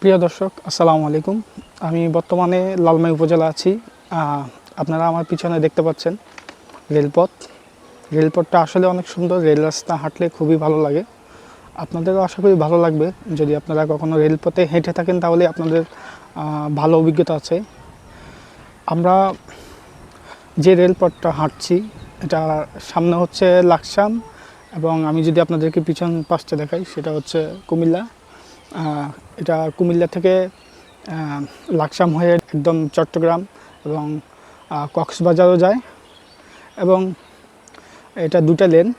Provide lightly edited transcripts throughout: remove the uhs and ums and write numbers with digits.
প্রিয় দর্শক, আসসালামু আলাইকুম। আমি বর্তমানে লালমাই উপজেলা আছি। আপনারা আমার পিছনে দেখতে পাচ্ছেন রেলপথ। রেলপথটা আসলে অনেক সুন্দর। রেল রাস্তা হাঁটলে খুবই ভালো লাগে। আপনাদেরও আশা করি ভালো লাগবে। যদি আপনারা কখনো রেলপথে হেঁটে থাকেন তাহলে আপনাদের ভালো অভিজ্ঞতা আছে। আমরা যে রেলপথটা হাঁটছি এটা সামনে হচ্ছে লাকসাম, এবং আমি যদি আপনাদেরকে পিছন পাশটা দেখাই সেটা হচ্ছে কুমিল্লা। এটা কুমিল্লা থেকে লাকসাম হয়ে একদম চট্টগ্রাম এবং কক্সবাজারও যায়, এবং এটা দুটা লেন।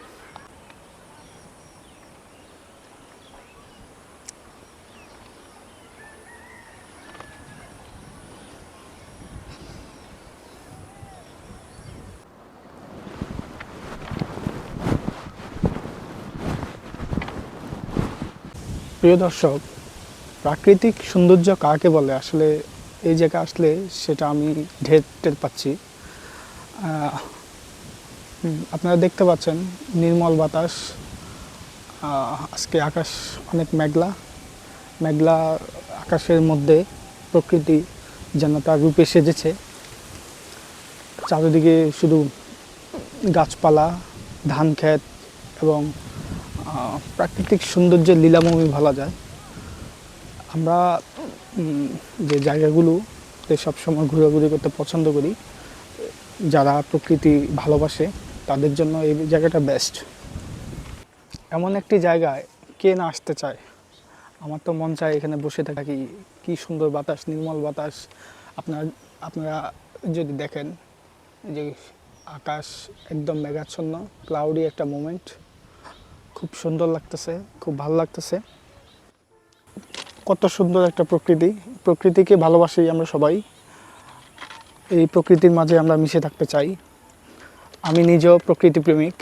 প্রিয় দর্শক, প্রাকৃতিক সৌন্দর্য কাকে বলে আসলে এই জায়গায় আসলে সেটা আমি ঢের টের পাচ্ছি। আপনারা দেখতে পাচ্ছেন নির্মল বাতাস। আজকে আকাশ অনেক মেঘলা মেঘলা। আকাশের মধ্যে প্রকৃতি যেন তার রূপে সেজেছে। চারিদিকে শুধু গাছপালা, ধান ক্ষেত এবং প্রাকৃতিক সৌন্দর্যের লীলাভূমি বলা যায়। আমরা যে জায়গাগুলোতে সবসময় ঘোরাঘুরি করতে পছন্দ করি, যারা প্রকৃতি ভালোবাসে তাদের জন্য এই জায়গাটা বেস্ট। এমন একটি জায়গায় কে না আসতে চায়। আমার তো মন চায় এখানে বসে থাকি। কি সুন্দর বাতাস, নির্মল বাতাস। আপনারা যদি দেখেন যে আকাশ একদম মেঘাচ্ছন্ন, ক্লাউডি একটা মোমেন্ট, খুব সুন্দর লাগতেছে, খুব ভালো লাগতেছে। কত সুন্দর একটা প্রকৃতি। প্রকৃতিকে ভালোবাসি আমরা সবাই। এই প্রকৃতির মাঝে আমরা মিশে থাকতে চাই। আমি নিজেও প্রকৃতি প্রেমিক।